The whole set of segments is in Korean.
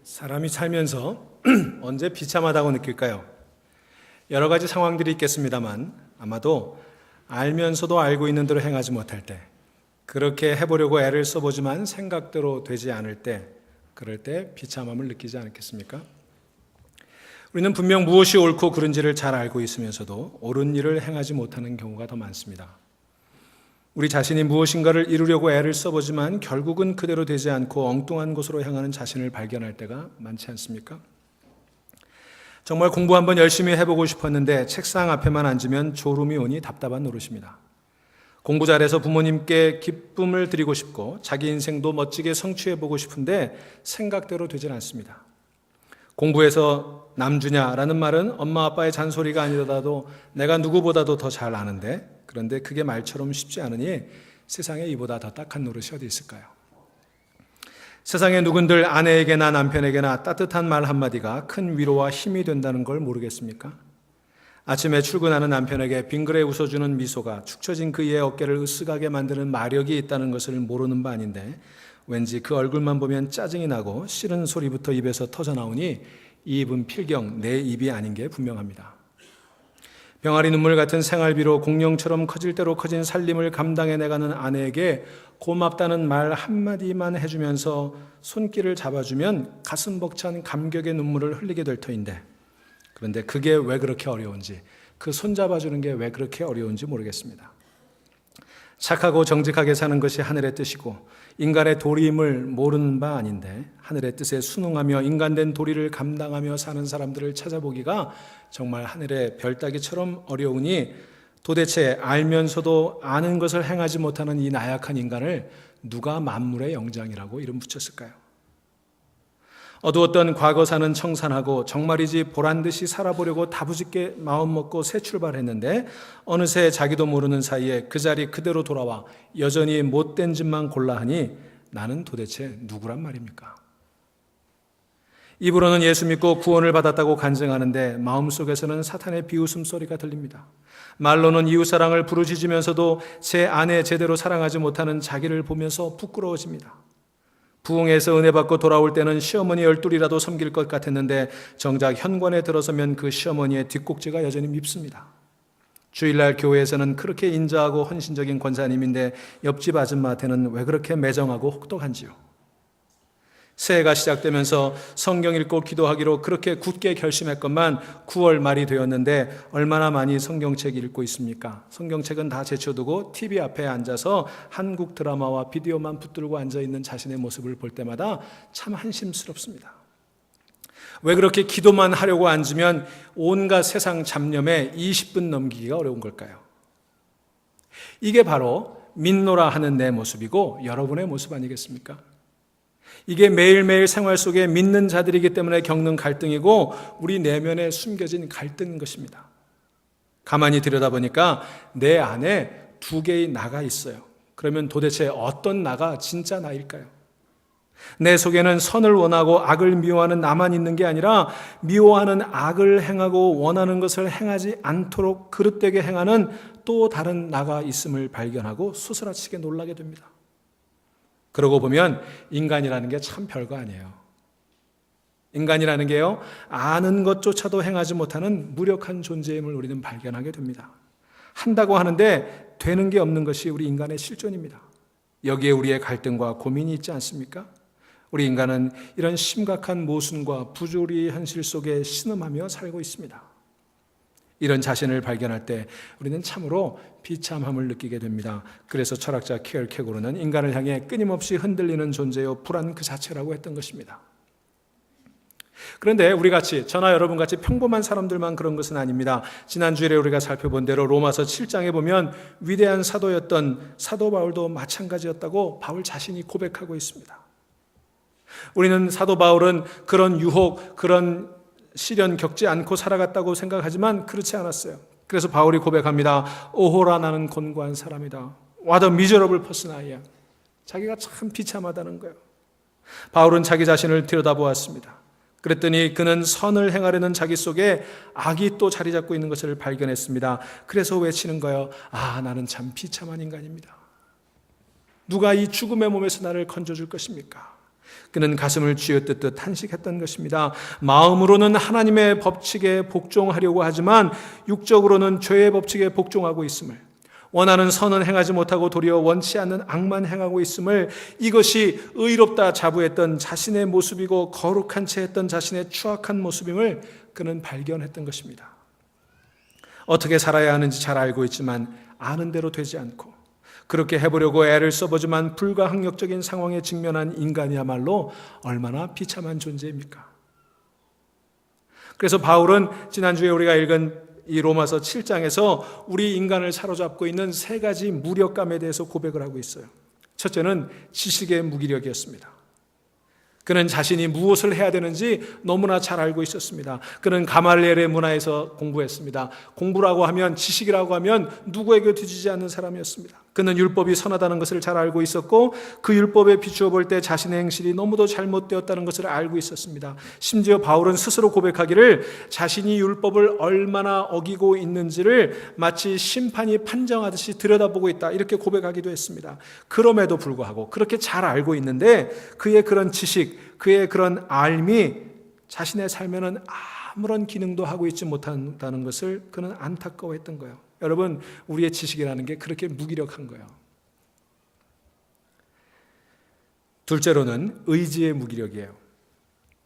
사람이 살면서 언제 비참하다고 느낄까요? 여러 가지 상황들이 있겠습니다만 아마도 알면서도 알고 있는 대로 행하지 못할 때, 그렇게 해보려고 애를 써보지만 생각대로 되지 않을 때, 그럴 때 비참함을 느끼지 않겠습니까? 우리는 분명 무엇이 옳고 그른지를 잘 알고 있으면서도 옳은 일을 행하지 못하는 경우가 더 많습니다. 우리 자신이 무엇인가를 이루려고 애를 써보지만 결국은 그대로 되지 않고 엉뚱한 곳으로 향하는 자신을 발견할 때가 많지 않습니까? 정말 공부 한번 열심히 해보고 싶었는데 책상 앞에만 앉으면 졸음이 오니 답답한 노릇입니다. 공부 잘해서 부모님께 기쁨을 드리고 싶고 자기 인생도 멋지게 성취해보고 싶은데 생각대로 되질 않습니다. 공부해서 남주냐라는 말은 엄마 아빠의 잔소리가 아니더라도 내가 누구보다도 더 잘 아는데, 그런데 그게 말처럼 쉽지 않으니 세상에 이보다 더 딱한 노릇이 어디 있을까요? 세상에 누군들 아내에게나 남편에게나 따뜻한 말 한마디가 큰 위로와 힘이 된다는 걸 모르겠습니까? 아침에 출근하는 남편에게 빙그레 웃어주는 미소가 축 처진 그의 어깨를 으쓱하게 만드는 마력이 있다는 것을 모르는 바 아닌데, 왠지 그 얼굴만 보면 짜증이 나고 싫은 소리부터 입에서 터져나오니 이 입은 필경 내 입이 아닌 게 분명합니다. 병아리 눈물 같은 생활비로 공룡처럼 커질 대로 커진 살림을 감당해내가는 아내에게 고맙다는 말 한마디만 해주면서 손길을 잡아주면 가슴 벅찬 감격의 눈물을 흘리게 될 터인데, 그런데 그게 왜 그렇게 어려운지, 그 손잡아주는 게 왜 그렇게 어려운지 모르겠습니다. 착하고 정직하게 사는 것이 하늘의 뜻이고 인간의 도리임을 모르는 바 아닌데, 하늘의 뜻에 순응하며 인간된 도리를 감당하며 사는 사람들을 찾아보기가 정말 하늘의 별따기처럼 어려우니, 도대체 알면서도 아는 것을 행하지 못하는 이 나약한 인간을 누가 만물의 영장이라고 이름 붙였을까요? 어두웠던 과거사는 청산하고 정말이지 보란듯이 살아보려고 다부짓게 마음먹고 새 출발했는데, 어느새 자기도 모르는 사이에 그 자리 그대로 돌아와 여전히 못된 짓만 골라 하니 나는 도대체 누구란 말입니까? 입으로는 예수 믿고 구원을 받았다고 간증하는데 마음속에서는 사탄의 비웃음 소리가 들립니다. 말로는 이웃사랑을 부르짖으면서도 제 아내 제대로 사랑하지 못하는 자기를 보면서 부끄러워집니다. 부흥해서 은혜 받고 돌아올 때는 시어머니 12이라도 섬길 것 같았는데 정작 현관에 들어서면 그 시어머니의 뒷꼭지가 여전히 밉습니다. 주일날 교회에서는 그렇게 인자하고 헌신적인 권사님인데 옆집 아줌마한테는 왜 그렇게 매정하고 혹독한지요? 새해가 시작되면서 성경 읽고 기도하기로 그렇게 굳게 결심했건만 9월 말이 되었는데 얼마나 많이 성경책 읽고 있습니까? 성경책은 다 제쳐두고 TV 앞에 앉아서 한국 드라마와 비디오만 붙들고 앉아있는 자신의 모습을 볼 때마다 참 한심스럽습니다. 왜 그렇게 기도만 하려고 앉으면 온갖 세상 잡념에 20분 넘기기가 어려운 걸까요? 이게 바로 믿노라 하는 내 모습이고 여러분의 모습 아니겠습니까? 이게 매일매일 생활 속에 믿는 자들이기 때문에 겪는 갈등이고 우리 내면에 숨겨진 갈등인 것입니다. 가만히 들여다보니까 내 안에 두 개의 나가 있어요. 그러면 도대체 어떤 나가 진짜 나일까요? 내 속에는 선을 원하고 악을 미워하는 나만 있는 게 아니라 미워하는 악을 행하고 원하는 것을 행하지 않도록 그릇되게 행하는 또 다른 나가 있음을 발견하고 소스라치게 놀라게 됩니다. 그러고 보면 인간이라는 게 참 별거 아니에요. 인간이라는 게요, 아는 것조차도 행하지 못하는 무력한 존재임을 우리는 발견하게 됩니다. 한다고 하는데 되는 게 없는 것이 우리 인간의 실존입니다. 여기에 우리의 갈등과 고민이 있지 않습니까? 우리 인간은 이런 심각한 모순과 부조리의 현실 속에 신음하며 살고 있습니다. 이런 자신을 발견할 때 우리는 참으로 비참함을 느끼게 됩니다. 그래서 철학자 키얼케고르는 인간을 향해 끊임없이 흔들리는 존재요 불안 그 자체라고 했던 것입니다. 그런데 우리같이, 저나 여러분같이 평범한 사람들만 그런 것은 아닙니다. 지난주에 우리가 살펴본 대로 로마서 7장에 보면 위대한 사도였던 사도 바울도 마찬가지였다고 바울 자신이 고백하고 있습니다. 우리는 사도 바울은 그런 유혹, 그런 시련 겪지 않고 살아갔다고 생각하지만 그렇지 않았어요. 그래서 바울이 고백합니다. 오호라 나는 곤고한 사람이다. What a miserable person I am. 자기가 참 비참하다는 거예요. 바울은 자기 자신을 들여다보았습니다. 그랬더니 그는 선을 행하려는 자기 속에 악이 또 자리 잡고 있는 것을 발견했습니다. 그래서 외치는 거예요. 아, 나는 참 비참한 인간입니다. 누가 이 죽음의 몸에서 나를 건져줄 것입니까? 그는 가슴을 쥐어뜯듯 탄식했던 것입니다. 마음으로는 하나님의 법칙에 복종하려고 하지만 육적으로는 죄의 법칙에 복종하고 있음을, 원하는 선은 행하지 못하고 도리어 원치 않는 악만 행하고 있음을, 이것이 의롭다 자부했던 자신의 모습이고 거룩한 채 했던 자신의 추악한 모습임을 그는 발견했던 것입니다. 어떻게 살아야 하는지 잘 알고 있지만 아는 대로 되지 않고, 그렇게 해보려고 애를 써보지만 불가항력적인 상황에 직면한 인간이야말로 얼마나 비참한 존재입니까? 그래서 바울은 지난주에 우리가 읽은 이 로마서 7장에서 우리 인간을 사로잡고 있는 세 가지 무력감에 대해서 고백을 하고 있어요. 첫째는 지식의 무기력이었습니다. 그는 자신이 무엇을 해야 되는지 너무나 잘 알고 있었습니다. 그는 가말리엘의 문화에서 공부했습니다. 공부라고 하면, 지식이라고 하면 누구에게 뒤지지 않는 사람이었습니다. 그는 율법이 선하다는 것을 잘 알고 있었고, 그 율법에 비추어 볼 때 자신의 행실이 너무도 잘못되었다는 것을 알고 있었습니다. 심지어 바울은 스스로 고백하기를 자신이 율법을 얼마나 어기고 있는지를 마치 심판이 판정하듯이 들여다보고 있다, 이렇게 고백하기도 했습니다. 그럼에도 불구하고 그렇게 잘 알고 있는데 그의 그런 지식, 그의 그런 알미 자신의 삶에는 아무런 기능도 하고 있지 못한다는 것을 그는 안타까워했던 거예요. 여러분, 우리의 지식이라는 게 그렇게 무기력한 거예요. 둘째로는 의지의 무기력이에요.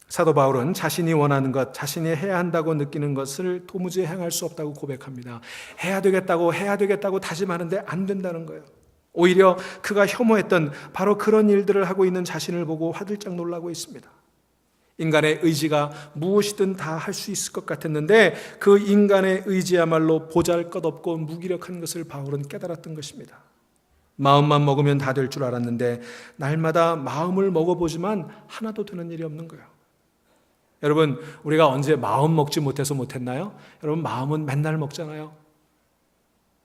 사도 바울은 자신이 원하는 것, 자신이 해야 한다고 느끼는 것을 도무지 행할 수 없다고 고백합니다. 해야 되겠다고 다짐하는데 안 된다는 거예요. 오히려 그가 혐오했던 바로 그런 일들을 하고 있는 자신을 보고 화들짝 놀라고 있습니다. 인간의 의지가 무엇이든 다 할 수 있을 것 같았는데 그 인간의 의지야말로 보잘것없고 무기력한 것을 바울은 깨달았던 것입니다. 마음만 먹으면 다 될 줄 알았는데 날마다 마음을 먹어보지만 하나도 되는 일이 없는 거예요. 여러분, 우리가 언제 마음 먹지 못해서 못했나요? 여러분, 마음은 맨날 먹잖아요.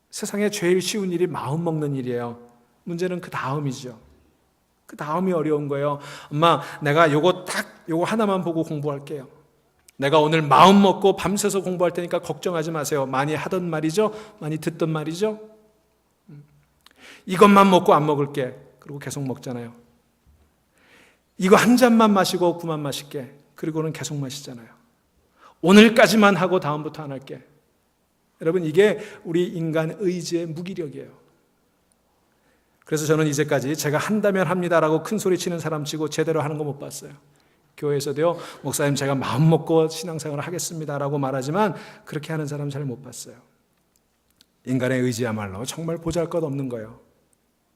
세상에 제일 쉬운 일이 마음 먹는 일이에요. 문제는 그 다음이죠. 그 다음이 어려운 거예요. 엄마, 내가 요거 하나만 보고 공부할게요. 내가 오늘 마음 먹고 밤새서 공부할 테니까 걱정하지 마세요. 많이 하던 말이죠? 많이 듣던 말이죠? 이것만 먹고 안 먹을게. 그리고 계속 먹잖아요. 이거 한 잔만 마시고 그만 마실게. 그리고는 계속 마시잖아요. 오늘까지만 하고 다음부터 안 할게. 여러분, 이게 우리 인간 의지의 무기력이에요. 그래서 저는 이제까지 제가 한다면 합니다라고 큰 소리 치는 사람 치고 제대로 하는 거 못 봤어요. 교회에서도요, 목사님 제가 마음 먹고 신앙생활을 하겠습니다라고 말하지만 그렇게 하는 사람 잘 못 봤어요. 인간의 의지야말로 정말 보잘것없는 거예요.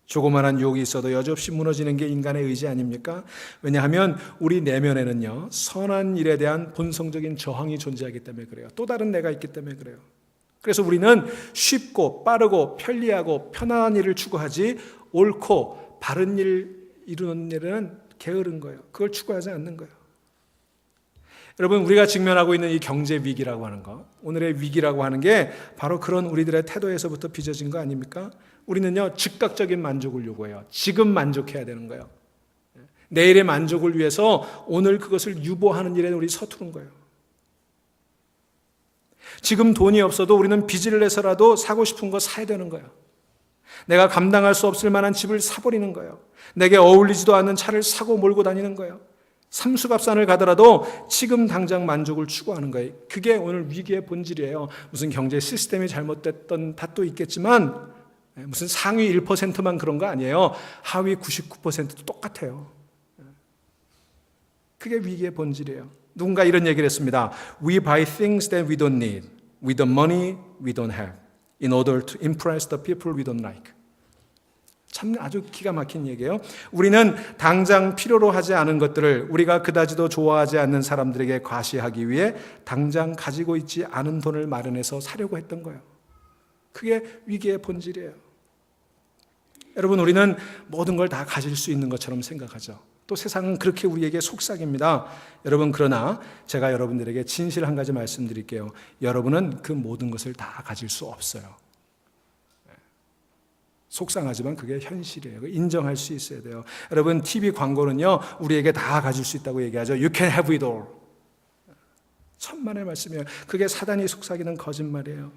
조그만한 유혹이 있어도 여지없이 무너지는 게 인간의 의지 아닙니까? 왜냐하면 우리 내면에는요, 선한 일에 대한 본성적인 저항이 존재하기 때문에 그래요. 또 다른 내가 있기 때문에 그래요. 그래서 우리는 쉽고 빠르고 편리하고 편안한 일을 추구하지 옳고 바른 일 이루는 일은 게으른 거예요. 그걸 추구하지 않는 거예요. 여러분, 우리가 직면하고 있는 이 경제 위기라고 하는 거, 오늘의 위기라고 하는 게 바로 그런 우리들의 태도에서부터 빚어진 거 아닙니까? 우리는요, 즉각적인 만족을 요구해요. 지금 만족해야 되는 거예요. 내일의 만족을 위해서 오늘 그것을 유보하는 일에 우리 서투른 거예요. 지금 돈이 없어도 우리는 빚을 내서라도 사고 싶은 거 사야 되는 거예요. 내가 감당할 수 없을 만한 집을 사버리는 거예요. 내게 어울리지도 않는 차를 사고 몰고 다니는 거예요. 삼수갑산을 가더라도 지금 당장 만족을 추구하는 거예요. 그게 오늘 위기의 본질이에요. 무슨 경제 시스템이 잘못됐던 탓도 있겠지만 무슨 상위 1%만 그런 거 아니에요. 하위 99%도 똑같아요. 그게 위기의 본질이에요. 누군가 이런 얘기를 했습니다. We buy things that we don't need with the money we don't have in order to impress the people we don't like. 참 아주 기가 막힌 얘기예요. 우리는 당장 필요로 하지 않은 것들을 우리가 그다지도 좋아하지 않는 사람들에게 과시하기 위해 당장 가지고 있지 않은 돈을 마련해서 사려고 했던 거예요. 그게 위기의 본질이에요. 여러분, 우리는 모든 걸 다 가질 수 있는 것처럼 생각하죠. 또 세상은 그렇게 우리에게 속삭입니다. 여러분, 그러나 제가 여러분들에게 진실 한 가지 말씀드릴게요. 여러분은 그 모든 것을 다 가질 수 없어요. 속상하지만 그게 현실이에요. 인정할 수 있어야 돼요. 여러분, TV 광고는요, 우리에게 다 가질 수 있다고 얘기하죠. You can have it all. 천만의 말씀이에요. 그게 사단이 속삭이는 거짓말이에요.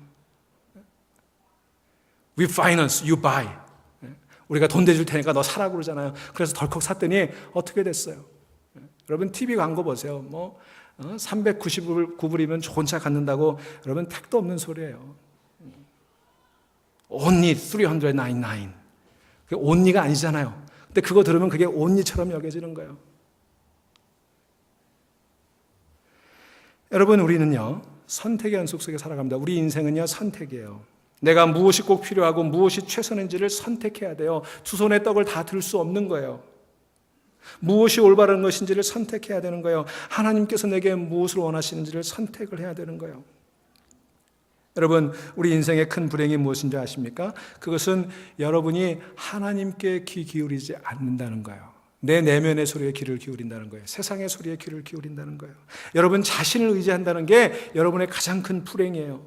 We finance, you buy. 우리가 돈 대줄 테니까 너 사라고 그러잖아요. 그래서 덜컥 샀더니 어떻게 됐어요? 여러분 TV 광고 보세요. 399불이면 좋은 차 갖는다고. 여러분 택도 없는 소리예요. Only 399. 그게 only가 아니잖아요. 근데 그거 들으면 그게 only처럼 여겨지는 거예요. 여러분, 우리는요 선택의 연속 속에 살아갑니다. 우리 인생은요 선택이에요. 내가 무엇이 꼭 필요하고 무엇이 최선인지를 선택해야 돼요. 두 손의 떡을 다 들 수 없는 거예요. 무엇이 올바른 것인지를 선택해야 되는 거예요. 하나님께서 내게 무엇을 원하시는지를 선택을 해야 되는 거예요. 여러분, 우리 인생의 큰 불행이 무엇인지 아십니까? 그것은 여러분이 하나님께 귀 기울이지 않는다는 거예요. 내 내면의 소리에 귀를 기울인다는 거예요. 세상의 소리에 귀를 기울인다는 거예요. 여러분 자신을 의지한다는 게 여러분의 가장 큰 불행이에요.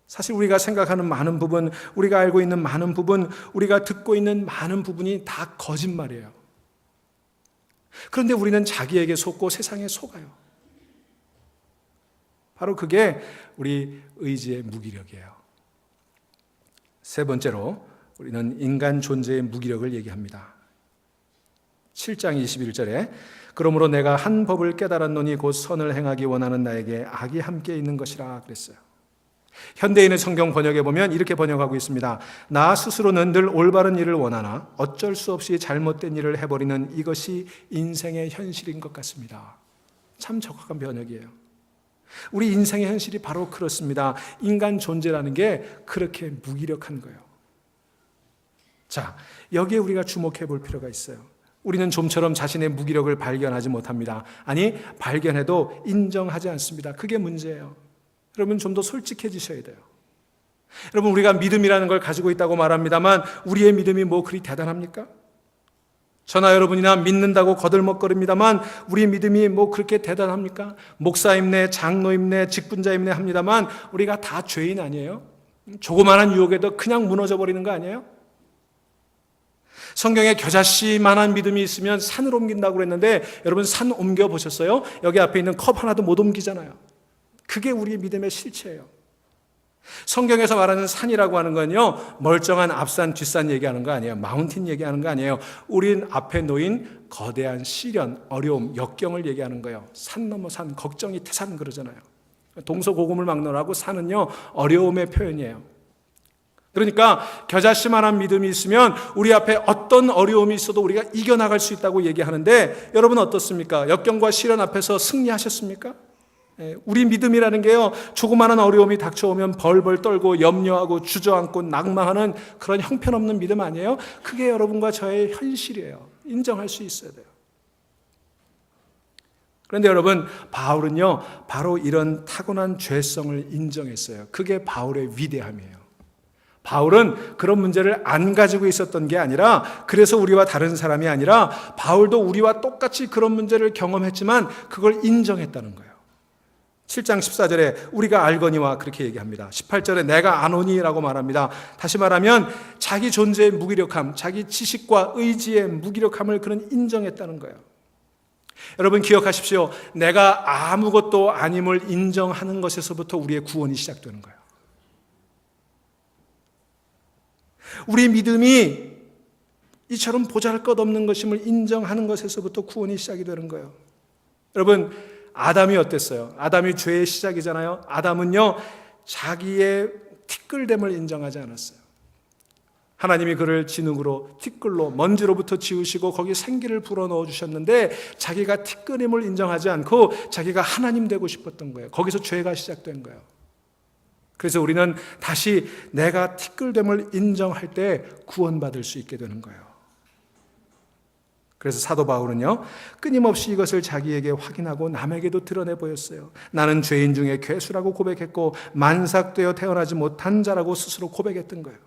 사실 우리가 생각하는 많은 부분, 우리가 알고 있는 많은 부분, 우리가 듣고 있는 많은 부분이 다 거짓말이에요. 그런데 우리는 자기에게 속고 세상에 속아요. 바로 그게 우리 의지의 무기력이에요. 세 번째로 우리는 인간 존재의 무기력을 얘기합니다. 7장 21절에 그러므로 내가 한 법을 깨달았노니 곧 선을 행하기 원하는 나에게 악이 함께 있는 것이라 그랬어요. 현대인의 성경 번역에 보면 이렇게 번역하고 있습니다. 나 스스로는 늘 올바른 일을 원하나 어쩔 수 없이 잘못된 일을 해버리는 이것이 인생의 현실인 것 같습니다. 참 적합한 번역이에요. 우리 인생의 현실이 바로 그렇습니다. 인간 존재라는 게 그렇게 무기력한 거예요. 자, 여기에 우리가 주목해 볼 필요가 있어요. 우리는 좀처럼 자신의 무기력을 발견하지 못합니다. 아니, 발견해도 인정하지 않습니다. 그게 문제예요. 여러분 좀 더 솔직해지셔야 돼요. 여러분 우리가 믿음이라는 걸 가지고 있다고 말합니다만 우리의 믿음이 뭐 그리 대단합니까? 저나 여러분이나 믿는다고 거들먹거립니다만 우리 믿음이 뭐 그렇게 대단합니까? 목사임내, 장로임내, 직분자임내 합니다만 우리가 다 죄인 아니에요? 조그마한 유혹에도 그냥 무너져 버리는 거 아니에요? 성경에 겨자씨만한 믿음이 있으면 산을 옮긴다고 그랬는데 여러분 산 옮겨보셨어요? 여기 앞에 있는 컵 하나도 못 옮기잖아요. 그게 우리의 믿음의 실체예요. 성경에서 말하는 산이라고 하는 건요, 멀쩡한 앞산, 뒷산 얘기하는 거 아니에요. 마운틴 얘기하는 거 아니에요. 우린 앞에 놓인 거대한 시련, 어려움, 역경을 얘기하는 거예요. 산 넘어 산, 걱정이 태산 그러잖아요. 동서고금을 막론하고 산은요, 어려움의 표현이에요. 그러니까 겨자씨만한 믿음이 있으면 우리 앞에 어떤 어려움이 있어도 우리가 이겨나갈 수 있다고 얘기하는데 여러분 어떻습니까? 역경과 시련 앞에서 승리하셨습니까? 우리 믿음이라는 게요, 조그마한 어려움이 닥쳐오면 벌벌 떨고 염려하고 주저앉고 낙망하는 그런 형편없는 믿음 아니에요? 그게 여러분과 저의 현실이에요. 인정할 수 있어야 돼요. 그런데 여러분, 바울은요, 바로 이런 타고난 죄성을 인정했어요. 그게 바울의 위대함이에요. 바울은 그런 문제를 안 가지고 있었던 게 아니라, 그래서 우리와 다른 사람이 아니라 바울도 우리와 똑같이 그런 문제를 경험했지만 그걸 인정했다는 거예요. 7장 14절에 우리가 알거니와 그렇게 얘기합니다. 18절에 내가 아노니라고 말합니다. 다시 말하면 자기 존재의 무기력함, 자기 지식과 의지의 무기력함을 그는 인정했다는 거예요. 여러분 기억하십시오. 내가 아무것도 아님을 인정하는 것에서부터 우리의 구원이 시작되는 거예요. 우리 믿음이 이처럼 보잘것없는 것임을 인정하는 것에서부터 구원이 시작이 되는 거예요. 여러분 아담이 어땠어요? 아담이 죄의 시작이잖아요. 아담은요 자기의 티끌됨을 인정하지 않았어요. 하나님이 그를 진흙으로 티끌로 먼지로부터 지으시고 거기 생기를 불어넣어 주셨는데 자기가 티끌임을 인정하지 않고 자기가 하나님 되고 싶었던 거예요. 거기서 죄가 시작된 거예요. 그래서 우리는 다시 내가 티끌됨을 인정할 때 구원받을 수 있게 되는 거예요. 그래서 사도 바울은요 끊임없이 이것을 자기에게 확인하고 남에게도 드러내 보였어요. 나는 죄인 중에 괴수라고 고백했고 만삭되어 태어나지 못한 자라고 스스로 고백했던 거예요.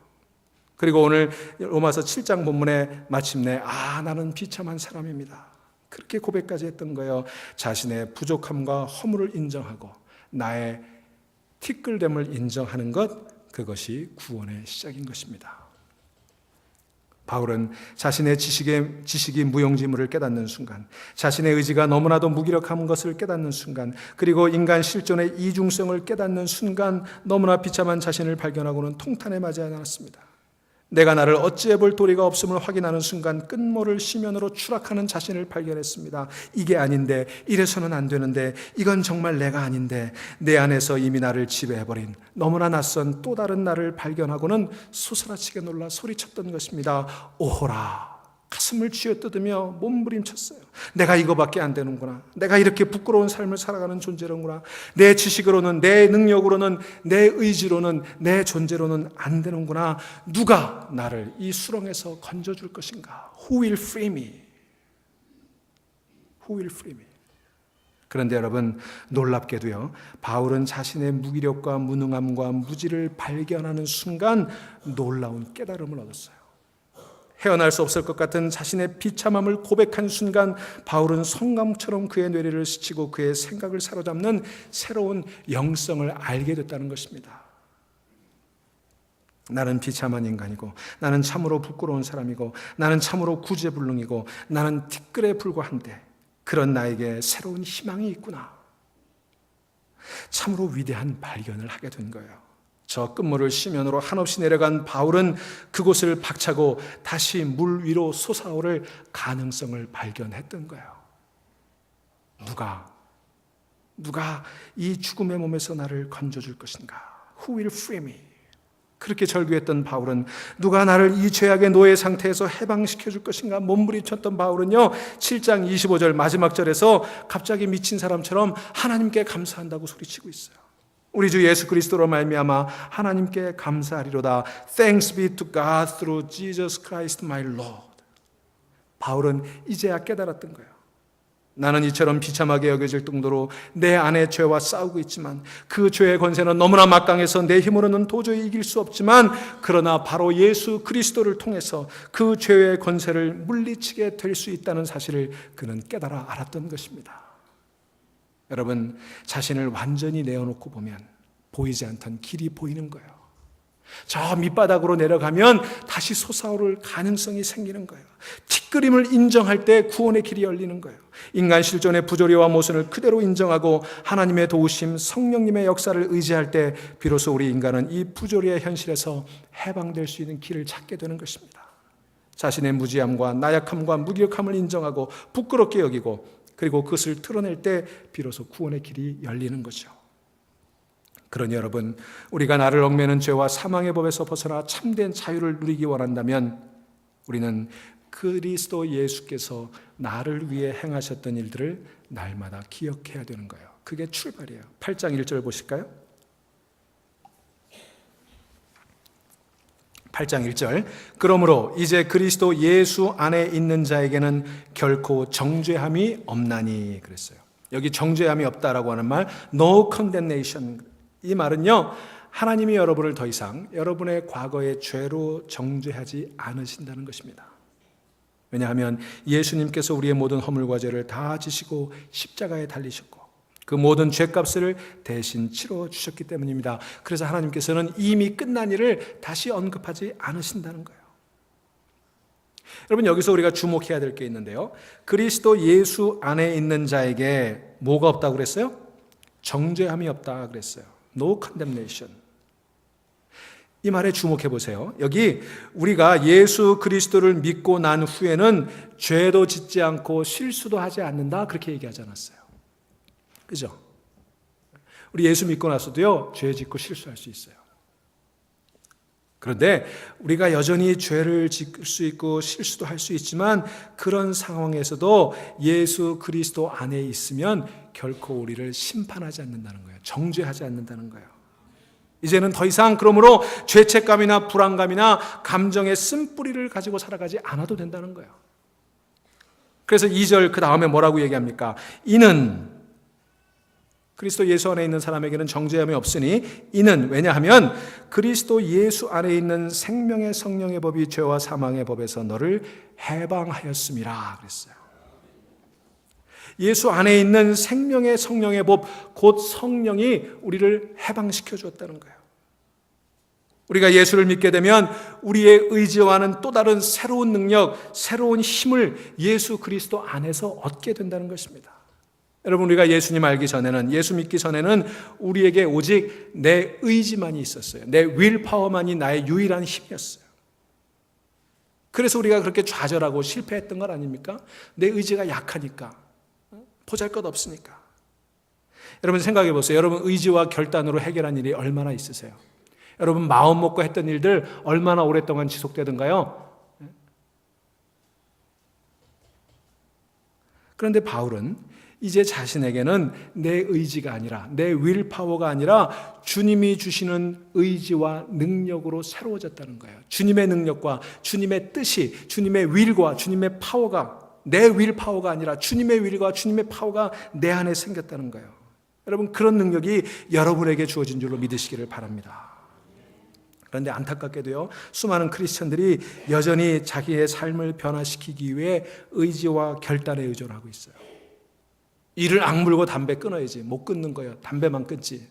그리고 오늘 로마서 7장 본문에 마침내 나는 비참한 사람입니다. 그렇게 고백까지 했던 거예요. 자신의 부족함과 허물을 인정하고 나의 티끌됨을 인정하는 것, 그것이 구원의 시작인 것입니다. 바울은 자신의 지식이 무용지물을 깨닫는 순간, 자신의 의지가 너무나도 무기력한 것을 깨닫는 순간, 그리고 인간 실존의 이중성을 깨닫는 순간 너무나 비참한 자신을 발견하고는 통탄에 맞지 않았습니다. 내가 나를 어찌해 볼 도리가 없음을 확인하는 순간 끝모를 시면으로 추락하는 자신을 발견했습니다. 이게 아닌데, 이래서는 안 되는데, 이건 정말 내가 아닌데, 내 안에서 이미 나를 지배해버린 너무나 낯선 또 다른 나를 발견하고는 소스라치게 놀라 소리쳤던 것입니다. 오호라! 가슴을 쥐어뜯으며 몸부림쳤어요. 내가 이거밖에 안 되는구나. 내가 이렇게 부끄러운 삶을 살아가는 존재로구나. 내 지식으로는, 내 능력으로는, 내 의지로는, 내 존재로는 안 되는구나. 누가 나를 이 수렁에서 건져줄 것인가? Who will free me? Who will free me? 그런데 여러분, 놀랍게도요, 바울은 자신의 무기력과 무능함과 무지를 발견하는 순간 놀라운 깨달음을 얻었어요. 헤어날 수 없을 것 같은 자신의 비참함을 고백한 순간 바울은 성감처럼 그의 뇌리를 스치고 그의 생각을 사로잡는 새로운 영성을 알게 됐다는 것입니다. 나는 비참한 인간이고, 나는 참으로 부끄러운 사람이고, 나는 참으로 구제불능이고, 나는 티끌에 불과한데 그런 나에게 새로운 희망이 있구나. 참으로 위대한 발견을 하게 된 거예요. 저 끝물을 시면으로 한없이 내려간 바울은 그곳을 박차고 다시 물 위로 솟아오를 가능성을 발견했던 거예요. 누가 이 죽음의 몸에서 나를 건져줄 것인가? Who will free me? 그렇게 절규했던 바울은 누가 나를 이 죄악의 노예 상태에서 해방시켜줄 것인가? 몸부림쳤던 바울은요, 7장 25절 마지막 절에서 갑자기 미친 사람처럼 하나님께 감사한다고 소리치고 있어요. 우리 주 예수 그리스도로 말미암아 하나님께 감사하리로다. Thanks be to God through Jesus Christ my Lord. 바울은 이제야 깨달았던 거예요. 나는 이처럼 비참하게 여겨질 정도로 내 안에 죄와 싸우고 있지만 그 죄의 권세는 너무나 막강해서 내 힘으로는 도저히 이길 수 없지만, 그러나 바로 예수 그리스도를 통해서 그 죄의 권세를 물리치게 될 수 있다는 사실을 그는 깨달아 알았던 것입니다. 여러분, 자신을 완전히 내어놓고 보면 보이지 않던 길이 보이는 거예요. 저 밑바닥으로 내려가면 다시 솟아오를 가능성이 생기는 거예요. 티끌임을 인정할 때 구원의 길이 열리는 거예요. 인간 실존의 부조리와 모순을 그대로 인정하고 하나님의 도우심, 성령님의 역사를 의지할 때 비로소 우리 인간은 이 부조리의 현실에서 해방될 수 있는 길을 찾게 되는 것입니다. 자신의 무지함과 나약함과 무기력함을 인정하고 부끄럽게 여기고, 그리고 그것을 드러낼 때 비로소 구원의 길이 열리는 거죠. 그러니 여러분, 우리가 나를 얽매는 죄와 사망의 법에서 벗어나 참된 자유를 누리기 원한다면 우리는 그리스도 예수께서 나를 위해 행하셨던 일들을 날마다 기억해야 되는 거예요. 그게 출발이에요. 8장 1절 보실까요? 8장 1절. 그러므로 이제 그리스도 예수 안에 있는 자에게는 결코 정죄함이 없나니 그랬어요. 여기 정죄함이 없다라고 하는 말, no condemnation. 이 말은요, 하나님이 여러분을 더 이상 여러분의 과거의 죄로 정죄하지 않으신다는 것입니다. 왜냐하면 예수님께서 우리의 모든 허물과 죄를 다 지시고 십자가에 달리셨고 그 모든 죄값을 대신 치러주셨기 때문입니다. 그래서 하나님께서는 이미 끝난 일을 다시 언급하지 않으신다는 거예요. 여러분, 여기서 우리가 주목해야 될 게 있는데요, 그리스도 예수 안에 있는 자에게 뭐가 없다고 그랬어요? 정죄함이 없다 그랬어요. No condemnation. 이 말에 주목해 보세요. 여기 우리가 예수 그리스도를 믿고 난 후에는 죄도 짓지 않고 실수도 하지 않는다, 그렇게 얘기하지 않았어요. 그죠? 우리 예수 믿고 나서도요, 죄 짓고 실수할 수 있어요. 그런데 우리가 여전히 죄를 짓을 수 있고 실수도 할 수 있지만 그런 상황에서도 예수 그리스도 안에 있으면 결코 우리를 심판하지 않는다는 거예요. 정죄하지 않는다는 거예요. 이제는 더 이상 그러므로 죄책감이나 불안감이나 감정의 쓴뿌리를 가지고 살아가지 않아도 된다는 거예요. 그래서 2절 그 다음에 뭐라고 얘기합니까? 이는, 그리스도 예수 안에 있는 사람에게는 정죄함이 없으니, 이는 왜냐하면 그리스도 예수 안에 있는 생명의 성령의 법이 죄와 사망의 법에서 너를 해방하였음이라 그랬어요. 예수 안에 있는 생명의 성령의 법, 곧 성령이 우리를 해방시켜 주었다는 거예요. 우리가 예수를 믿게 되면 우리의 의지와는 또 다른 새로운 능력, 새로운 힘을 예수 그리스도 안에서 얻게 된다는 것입니다. 여러분, 우리가 예수님 알기 전에는, 예수 믿기 전에는 우리에게 오직 내 의지만이 있었어요. 내 윌파워만이 나의 유일한 힘이었어요. 그래서 우리가 그렇게 좌절하고 실패했던 건 아닙니까? 내 의지가 약하니까, 보잘것없으니까. 여러분 생각해 보세요. 여러분 의지와 결단으로 해결한 일이 얼마나 있으세요? 여러분 마음 먹고 했던 일들 얼마나 오랫동안 지속되던가요? 그런데 바울은 이제 자신에게는 내 의지가 아니라, 내 윌파워가 아니라 주님이 주시는 의지와 능력으로 새로워졌다는 거예요. 주님의 능력과 주님의 뜻이, 주님의 윌과 주님의 파워가, 내 윌파워가 아니라 주님의 윌과 주님의 파워가 내 안에 생겼다는 거예요. 여러분 그런 능력이 여러분에게 주어진 줄로 믿으시기를 바랍니다. 그런데 안타깝게도요, 수많은 크리스천들이 여전히 자기의 삶을 변화시키기 위해 의지와 결단에 의존하고 있어요. 이를 악물고 담배 끊어야지. 못 끊는 거예요. 담배만 끊지.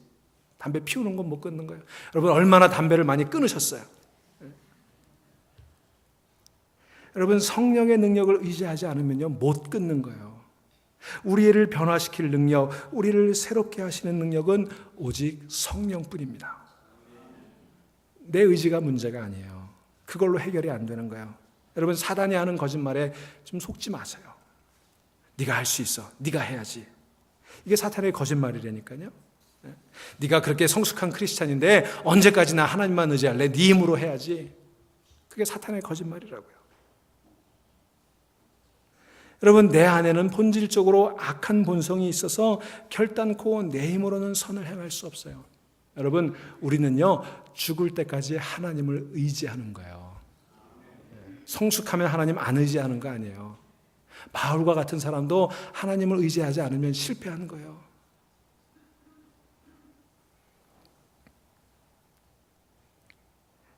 담배 피우는 건 못 끊는 거예요. 여러분 얼마나 담배를 많이 끊으셨어요? 여러분 성령의 능력을 의지하지 않으면요 못 끊는 거예요. 우리를 변화시킬 능력, 우리를 새롭게 하시는 능력은 오직 성령뿐입니다. 내 의지가 문제가 아니에요. 그걸로 해결이 안 되는 거예요. 여러분 사단이 하는 거짓말에 좀 속지 마세요. 네가 할 수 있어. 네가 해야지. 이게 사탄의 거짓말이라니까요. 네가 그렇게 성숙한 크리스찬인데 언제까지나 하나님만 의지할래? 네 힘으로 해야지. 그게 사탄의 거짓말이라고요. 여러분 내 안에는 본질적으로 악한 본성이 있어서 결단코 내 힘으로는 선을 행할 수 없어요. 여러분 우리는요 죽을 때까지 하나님을 의지하는 거예요. 성숙하면 하나님 안 의지하는 거 아니에요. 바울과 같은 사람도 하나님을 의지하지 않으면 실패하는 거예요.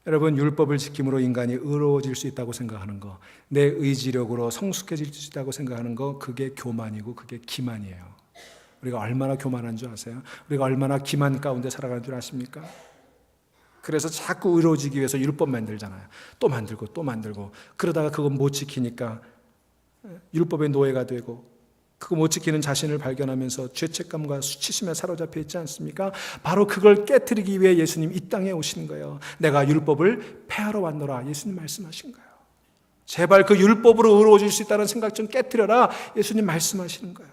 여러분 율법을 지킴으로 인간이 의로워질 수 있다고 생각하는 거, 내 의지력으로 성숙해질 수 있다고 생각하는 거, 그게 교만이고 그게 기만이에요. 우리가 얼마나 교만한 줄 아세요? 우리가 얼마나 기만 가운데 살아가는 줄 아십니까? 그래서 자꾸 의로워지기 위해서 율법 만들잖아요. 또 만들고 또 만들고 그러다가 그거 못 지키니까 율법의 노예가 되고 그거 못 지키는 자신을 발견하면서 죄책감과 수치심에 사로잡혀 있지 않습니까? 바로 그걸 깨트리기 위해 예수님 이 땅에 오신 거예요. 내가 율법을 폐하러 왔노라 예수님 말씀하신 거예요. 제발 그 율법으로 의로워질 수 있다는 생각 좀 깨트려라 예수님 말씀하시는 거예요.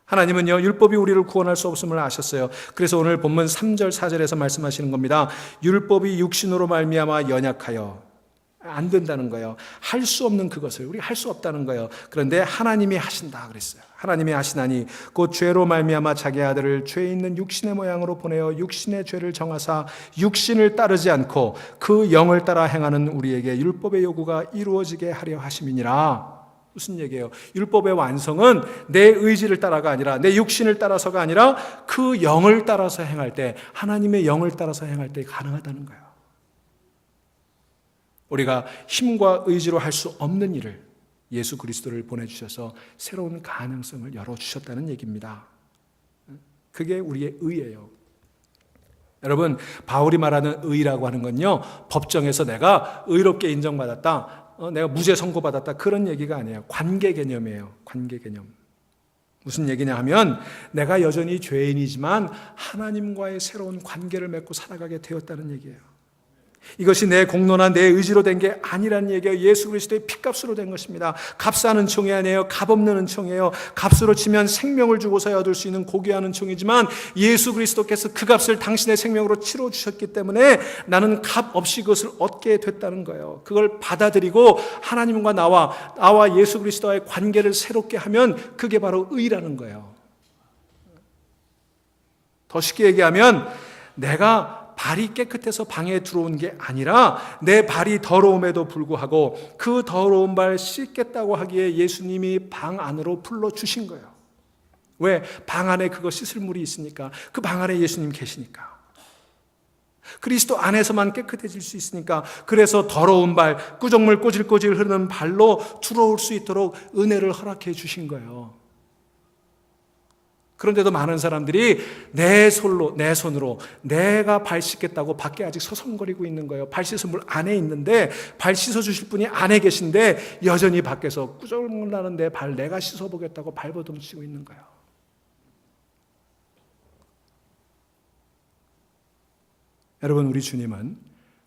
하나님은요 율법이 우리를 구원할 수 없음을 아셨어요. 그래서 오늘 본문 3절 4절에서 말씀하시는 겁니다. 율법이 육신으로 말미암아 연약하여 안 된다는 거예요. 할 수 없는 그것을 우리가 할 수 없다는 거예요. 그런데 하나님이 하신다 그랬어요. 하나님이 하시나니 곧 죄로 말미암아 자기 아들을 죄 있는 육신의 모양으로 보내어 육신의 죄를 정하사 육신을 따르지 않고 그 영을 따라 행하는 우리에게 율법의 요구가 이루어지게 하려 하심이니라. 무슨 얘기예요? 율법의 완성은 내 의지를 따라가 아니라 내 육신을 따라서가 아니라 그 영을 따라서 행할 때, 하나님의 영을 따라서 행할 때 가능하다는 거예요. 우리가 힘과 의지로 할 수 없는 일을 예수 그리스도를 보내주셔서 새로운 가능성을 열어주셨다는 얘기입니다. 그게 우리의 의예요. 여러분 바울이 말하는 의라고 하는 건요 법정에서 내가 의롭게 인정받았다, 내가 무죄 선고받았다 그런 얘기가 아니에요. 관계 개념이에요. 관계 개념. 무슨 얘기냐 하면 내가 여전히 죄인이지만 하나님과의 새로운 관계를 맺고 살아가게 되었다는 얘기예요. 이것이 내 공로나 내 의지로 된 게 아니라는 얘기예요. 예수 그리스도의 피값으로 된 것입니다. 값싼 은총이 아니에요. 값없는 은총이에요. 값으로 치면 생명을 주고서야 얻을 수 있는 고귀한 은총이지만 예수 그리스도께서 그 값을 당신의 생명으로 치러주셨기 때문에 나는 값 없이 그것을 얻게 됐다는 거예요. 그걸 받아들이고 하나님과 나와 예수 그리스도와의 관계를 새롭게 하면 그게 바로 의라는 거예요. 더 쉽게 얘기하면 내가 발이 깨끗해서 방에 들어온 게 아니라 내 발이 더러움에도 불구하고 그 더러운 발 씻겠다고 하기에 예수님이 방 안으로 불러주신 거예요. 왜? 방 안에 그거 씻을 물이 있으니까. 그 방 안에 예수님 계시니까. 그리스도 안에서만 깨끗해질 수 있으니까. 그래서 더러운 발, 꾸정물 꼬질꼬질 흐르는 발로 들어올 수 있도록 은혜를 허락해 주신 거예요. 그런데도 많은 사람들이 내 손으로 내가 발 씻겠다고 밖에 아직 서성거리고 있는 거예요. 발 씻은 물 안에 있는데, 발 씻어주실 분이 안에 계신데 여전히 밖에서 꾸정물 나는데 발 내가 씻어보겠다고 발버둥치고 있는 거예요. 여러분 우리 주님은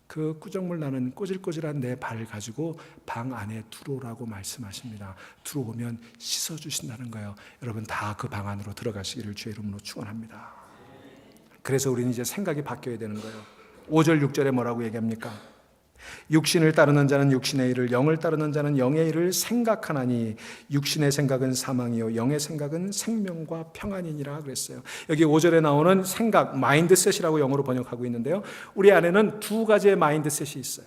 그 꾸정물 나는 꼬질꼬질한 내 발을 가지고 방 안에 들어오라고 말씀하십니다. 들어오면 씻어주신다는 거예요. 여러분 다 그 방 안으로 들어가시기를 주의 이름으로 축원합니다. 그래서 우리는 이제 생각이 바뀌어야 되는 거예요. 5절 6절에 뭐라고 얘기합니까? 육신을 따르는 자는 육신의 일을, 영을 따르는 자는 영의 일을 생각하나니 육신의 생각은 사망이요 영의 생각은 생명과 평안이니라 그랬어요. 여기 5절에 나오는 생각, 마인드셋이라고 영어로 번역하고 있는데요, 우리 안에는 두 가지의 마인드셋이 있어요.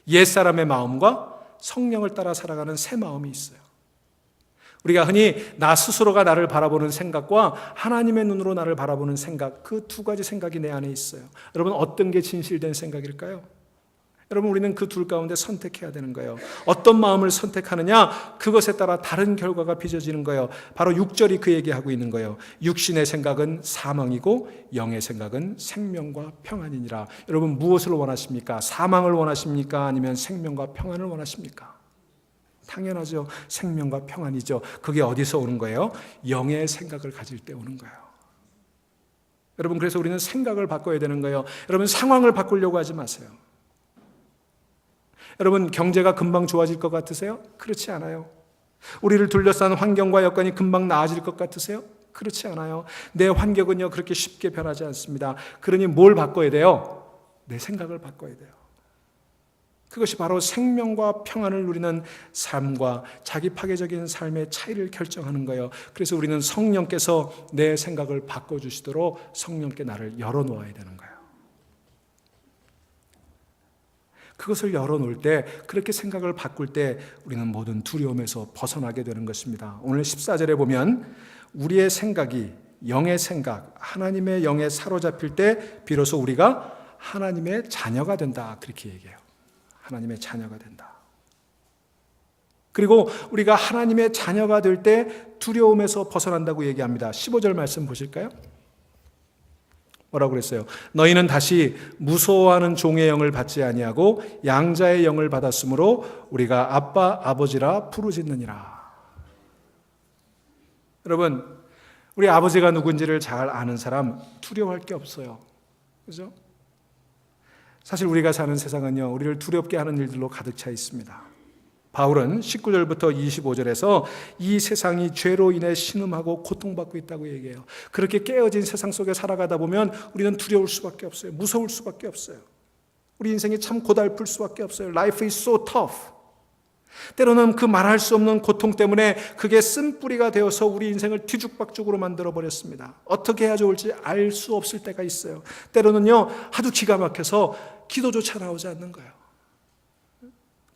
옛사람의 마음과 성령을 따라 살아가는 새 마음이 있어요. 우리가 흔히 나 스스로가 나를 바라보는 생각과 하나님의 눈으로 나를 바라보는 생각, 그 두 가지 생각이 내 안에 있어요. 여러분 어떤 게 진실된 생각일까요? 여러분 우리는 그 둘 가운데 선택해야 되는 거예요. 어떤 마음을 선택하느냐, 그것에 따라 다른 결과가 빚어지는 거예요. 바로 6절이 그 얘기하고 있는 거예요. 육신의 생각은 사망이고 영의 생각은 생명과 평안이니라. 여러분 무엇을 원하십니까? 사망을 원하십니까? 아니면 생명과 평안을 원하십니까? 당연하죠. 생명과 평안이죠. 그게 어디서 오는 거예요? 영의 생각을 가질 때 오는 거예요. 여러분 그래서 우리는 생각을 바꿔야 되는 거예요. 여러분 상황을 바꾸려고 하지 마세요. 여러분 경제가 금방 좋아질 것 같으세요? 그렇지 않아요. 우리를 둘러싼 환경과 여건이 금방 나아질 것 같으세요? 그렇지 않아요. 내 환경은요 그렇게 쉽게 변하지 않습니다. 그러니 뭘 바꿔야 돼요? 내 생각을 바꿔야 돼요. 그것이 바로 생명과 평안을 누리는 삶과 자기 파괴적인 삶의 차이를 결정하는 거예요. 그래서 우리는 성령께서 내 생각을 바꿔주시도록 성령께 나를 열어놓아야 되는 거예요. 그것을 열어놓을 때, 그렇게 생각을 바꿀 때 우리는 모든 두려움에서 벗어나게 되는 것입니다. 오늘 14절에 보면 우리의 생각이 영의 생각, 하나님의 영에 사로잡힐 때 비로소 우리가 하나님의 자녀가 된다, 그렇게 얘기해요. 하나님의 자녀가 된다. 그리고 우리가 하나님의 자녀가 될 때 두려움에서 벗어난다고 얘기합니다. 15절 말씀 보실까요? 뭐라고 그랬어요? 너희는 다시 무서워하는 종의 영을 받지 아니하고 양자의 영을 받았으므로 우리가 아빠 아버지라 부르짖느니라. 여러분 우리 아버지가 누군지를 잘 아는 사람 두려워할 게 없어요. 그죠? 사실 우리가 사는 세상은요 우리를 두렵게 하는 일들로 가득 차 있습니다. 바울은 19절부터 25절에서 이 세상이 죄로 인해 신음하고 고통받고 있다고 얘기해요. 그렇게 깨어진 세상 속에 살아가다 보면 우리는 두려울 수밖에 없어요. 무서울 수밖에 없어요. 우리 인생이 참 고달플 수밖에 없어요. Life is so tough. 때로는 그 말할 수 없는 고통 때문에 그게 쓴뿌리가 되어서 우리 인생을 뒤죽박죽으로 만들어버렸습니다. 어떻게 해야 좋을지 알 수 없을 때가 있어요. 때로는요 하도 기가 막혀서 기도조차 나오지 않는 거예요.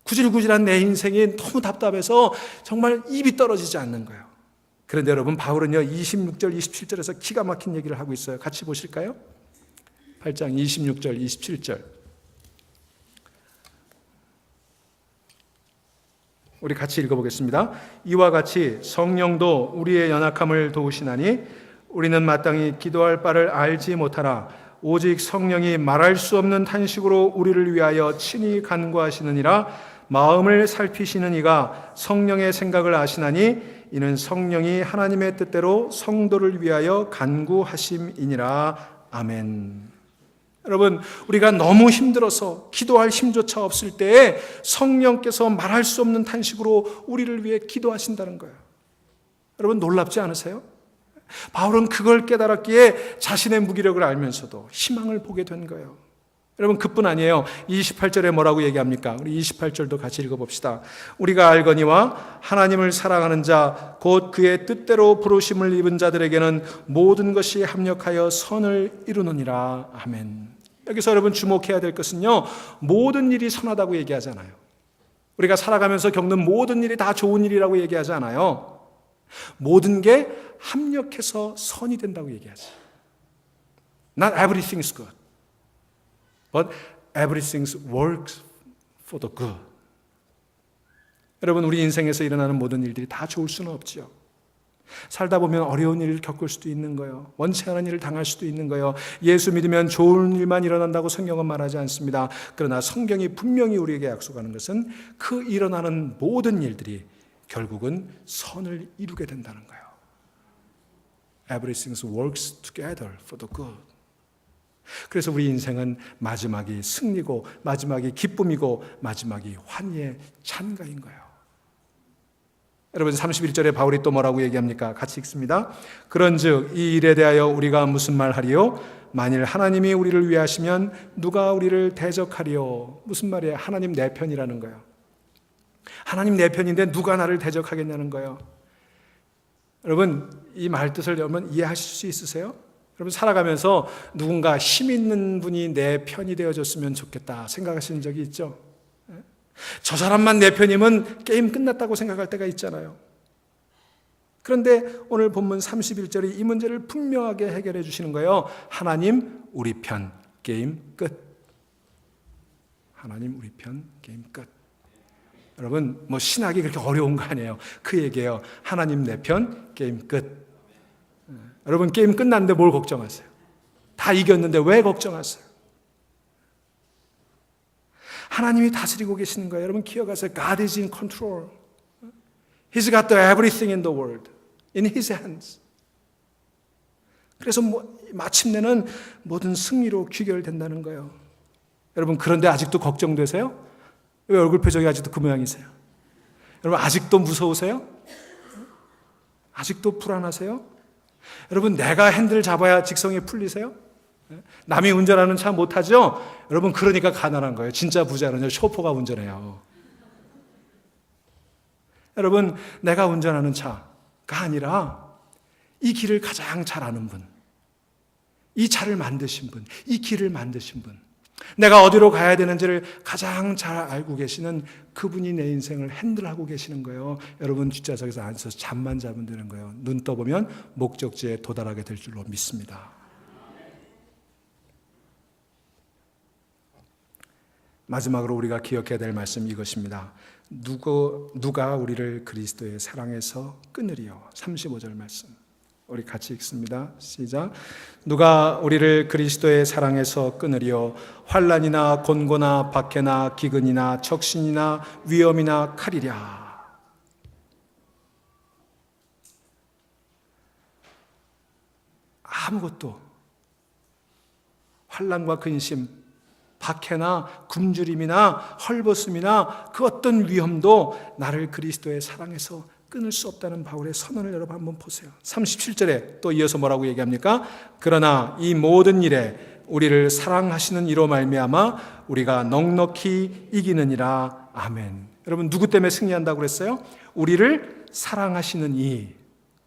구질구질한 내 인생이 너무 답답해서 정말 입이 떨어지지 않는 거예요. 그런데 여러분 바울은요 26절 27절에서 기가 막힌 얘기를 하고 있어요. 같이 보실까요? 8장 26절 27절 우리 같이 읽어보겠습니다. 이와 같이 성령도 우리의 연약함을 도우시나니 우리는 마땅히 기도할 바를 알지 못하나 오직 성령이 말할 수 없는 탄식으로 우리를 위하여 친히 간구하시느니라. 마음을 살피시는 이가 성령의 생각을 아시나니 이는 성령이 하나님의 뜻대로 성도를 위하여 간구하심이니라. 아멘. 여러분 우리가 너무 힘들어서 기도할 힘조차 없을 때에 성령께서 말할 수 없는 탄식으로 우리를 위해 기도하신다는 거예요. 여러분 놀랍지 않으세요? 바울은 그걸 깨달았기에 자신의 무기력을 알면서도 희망을 보게 된 거예요. 여러분 그뿐 아니에요. 28절에 뭐라고 얘기합니까? 우리 28절도 같이 읽어봅시다. 우리가 알거니와 하나님을 사랑하는 자 곧 그의 뜻대로 부르심을 입은 자들에게는 모든 것이 합력하여 선을 이루느니라. 아멘. 여기서 여러분 주목해야 될 것은요 모든 일이 선하다고 얘기하잖아요. 우리가 살아가면서 겪는 모든 일이 다 좋은 일이라고 얘기하지 않아요. 모든 게 합력해서 선이 된다고 얘기하지. Not everything is good. But everything works for the good. 여러분 우리 인생에서 일어나는 모든 일들이 다 좋을 수는 없지요. 살다 보면 어려운 일을 겪을 수도 있는 거예요. 원치 않은 일을 당할 수도 있는 거예요. 예수 믿으면 좋은 일만 일어난다고 성경은 말하지 않습니다. 그러나 성경이 분명히 우리에게 약속하는 것은 그 일어나는 모든 일들이 결국은 선을 이루게 된다는 거예요. Everything works together for the good. 그래서 우리 인생은 마지막이 승리고 마지막이 기쁨이고 마지막이 환희의 찬가인 거예요. 여러분 31절에 바울이 또 뭐라고 얘기합니까? 같이 읽습니다. 그런즉 이 일에 대하여 우리가 무슨 말하리요? 만일 하나님이 우리를 위하시면 누가 우리를 대적하리요? 무슨 말이에요? 하나님 내 편이라는 거예요. 하나님 내 편인데 누가 나를 대적하겠냐는 거예요. 여러분 이 말 뜻을 여러분 이해하실 수 있으세요? 여러분 살아가면서 누군가 힘 있는 분이 내 편이 되어줬으면 좋겠다 생각하시는 적이 있죠? 저 사람만 내 편이면 게임 끝났다고 생각할 때가 있잖아요. 그런데 오늘 본문 31절이 이 문제를 분명하게 해결해 주시는 거예요. 하나님 우리 편, 게임 끝. 하나님 우리 편, 게임 끝. 여러분 뭐 신학이 그렇게 어려운 거 아니에요. 그 얘기예요. 하나님 내 편, 게임 끝. 여러분 게임 끝났는데 뭘 걱정하세요? 다 이겼는데 왜 걱정하세요? 하나님이 다스리고 계시는 거예요. 여러분 기억하세요. God is in control. He's got everything in the world in His hands. 그래서 마침내는 모든 승리로 귀결된다는 거예요. 여러분 그런데 아직도 걱정되세요? 왜 얼굴 표정이 아직도 그 모양이세요? 여러분 아직도 무서우세요? 아직도 불안하세요? 여러분 내가 핸들 잡아야 직성이 풀리세요? 남이 운전하는 차 못하죠? 여러분 그러니까 가난한 거예요. 진짜 부자는요 쇼퍼가 운전해요. 여러분 내가 운전하는 차가 아니라 이 길을 가장 잘 아는 분, 이 차를 만드신 분, 이 길을 만드신 분, 내가 어디로 가야 되는지를 가장 잘 알고 계시는 그분이 내 인생을 핸들하고 계시는 거예요. 여러분 뒷좌석에서 앉아서 잠만 자면 되는 거예요. 눈 떠보면 목적지에 도달하게 될 줄로 믿습니다. 마지막으로 우리가 기억해야 될 말씀이 이것입니다. 누가 우리를 그리스도의 사랑에서 끊으리요? 35절 말씀 우리 같이 읽습니다. 시작. 누가 우리를 그리스도의 사랑에서 끊으리요? 환난이나 곤고나 박해나 기근이나 적신이나 위험이나 칼이랴. 아무것도 환난과 근심, 박해나 굶주림이나 헐벗음이나 그 어떤 위험도 나를 그리스도의 사랑에서 끊을 수 없다는 바울의 선언을 여러분 한번 보세요. 37절에 또 이어서 뭐라고 얘기합니까? 그러나 이 모든 일에 우리를 사랑하시는 이로 말미암아 우리가 넉넉히 이기느니라. 아멘. 여러분 누구 때문에 승리한다고 그랬어요? 우리를 사랑하시는 이,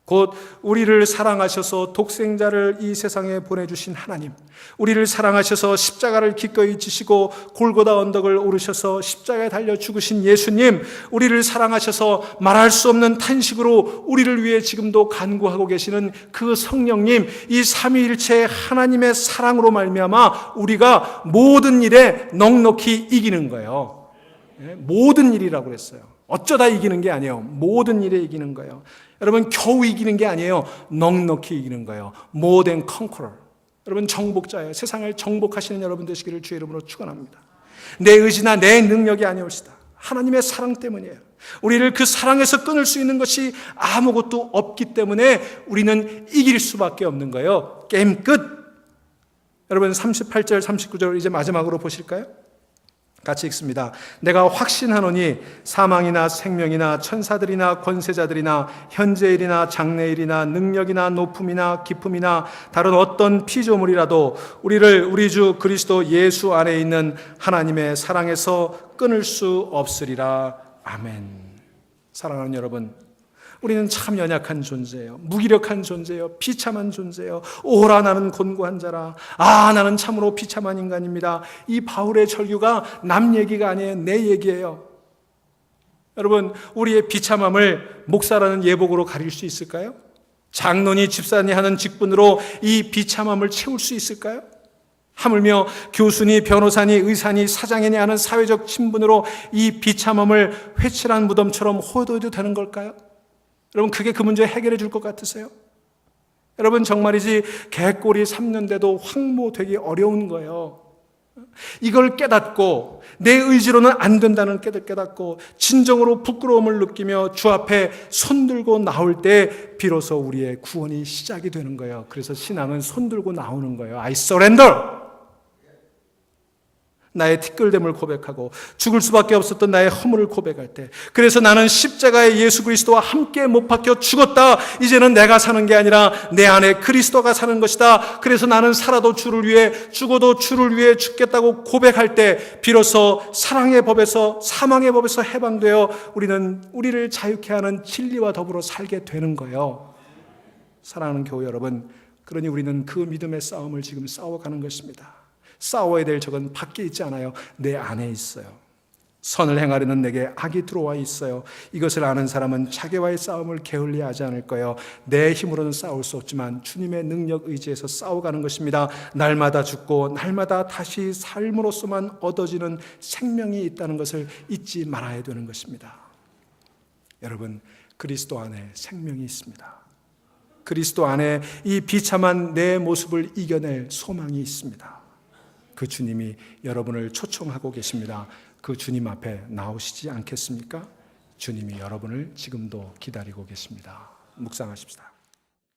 곧 우리를 사랑하셔서 독생자를 이 세상에 보내주신 하나님, 우리를 사랑하셔서 십자가를 기꺼이 지시고 골고다 언덕을 오르셔서 십자가에 달려 죽으신 예수님, 우리를 사랑하셔서 말할 수 없는 탄식으로 우리를 위해 지금도 간구하고 계시는 그 성령님, 이 삼위일체 하나님의 사랑으로 말미암아 우리가 모든 일에 넉넉히 이기는 거예요. 모든 일이라고 그랬어요. 어쩌다 이기는 게 아니에요. 모든 일에 이기는 거예요. 여러분 겨우 이기는 게 아니에요. 넉넉히 이기는 거예요. More than conqueror. 여러분 정복자예요. 세상을 정복하시는 여러분 되시기를 주의 이름으로 축원합니다. 내 의지나 내 능력이 아니올시다. 하나님의 사랑 때문이에요. 우리를 그 사랑에서 끊을 수 있는 것이 아무것도 없기 때문에 우리는 이길 수밖에 없는 거예요. 게임 끝. 여러분 38절 39절 이제 마지막으로 보실까요? 같이 읽습니다. 내가 확신하노니 사망이나 생명이나 천사들이나 권세자들이나 현재일이나 장래일이나 능력이나 높음이나 깊음이나 다른 어떤 피조물이라도 우리를 우리 주 그리스도 예수 안에 있는 하나님의 사랑에서 끊을 수 없으리라. 아멘. 사랑하는 여러분, 우리는 참 연약한 존재예요. 무기력한 존재예요. 비참한 존재예요. 오라 나는 곤고한 자라. 아 나는 참으로 비참한 인간입니다. 이 바울의 절규가 남 얘기가 아니에요. 내 얘기예요. 여러분 우리의 비참함을 목사라는 예복으로 가릴 수 있을까요? 장로니 집사니 하는 직분으로 이 비참함을 채울 수 있을까요? 하물며 교수니 변호사니 의사니 사장이니 하는 사회적 신분으로 이 비참함을 회칠한 무덤처럼 호도해도 되는 걸까요? 여러분 그게 그 문제 해결해 줄 것 같으세요? 여러분 정말이지 개꼬리 3년대도 황모되기 어려운 거예요. 이걸 깨닫고 내 의지로는 안 된다는 깨닫고 진정으로 부끄러움을 느끼며 주 앞에 손들고 나올 때 비로소 우리의 구원이 시작이 되는 거예요. 그래서 신앙은 손들고 나오는 거예요. I surrender. 나의 티끌됨을 고백하고 죽을 수밖에 없었던 나의 허물을 고백할 때, 그래서 나는 십자가의 예수 그리스도와 함께 못 박혀 죽었다. 이제는 내가 사는 게 아니라 내 안에 그리스도가 사는 것이다. 그래서 나는 살아도 주를 위해, 죽어도 주를 위해 죽겠다고 고백할 때 비로소 사랑의 법에서, 사망의 법에서 해방되어 우리는 우리를 자유케 하는 진리와 더불어 살게 되는 거예요. 사랑하는 교회 여러분, 그러니 우리는 그 믿음의 싸움을 지금 싸워가는 것입니다. 싸워야 될 적은 밖에 있지 않아요. 내 안에 있어요. 선을 행하려는 내게 악이 들어와 있어요. 이것을 아는 사람은 자기와의 싸움을 게을리하지 하지 않을 거예요. 내 힘으로는 싸울 수 없지만 주님의 능력 의지에서 싸워가는 것입니다. 날마다 죽고 날마다 다시 삶으로서만 얻어지는 생명이 있다는 것을 잊지 말아야 되는 것입니다. 여러분, 그리스도 안에 생명이 있습니다. 그리스도 안에 이 비참한 내 모습을 이겨낼 소망이 있습니다. 그 주님이 여러분을 초청하고 계십니다. 그 주님 앞에 나오시지 않겠습니까? 주님이 여러분을 지금도 기다리고 계십니다. 묵상하십시다.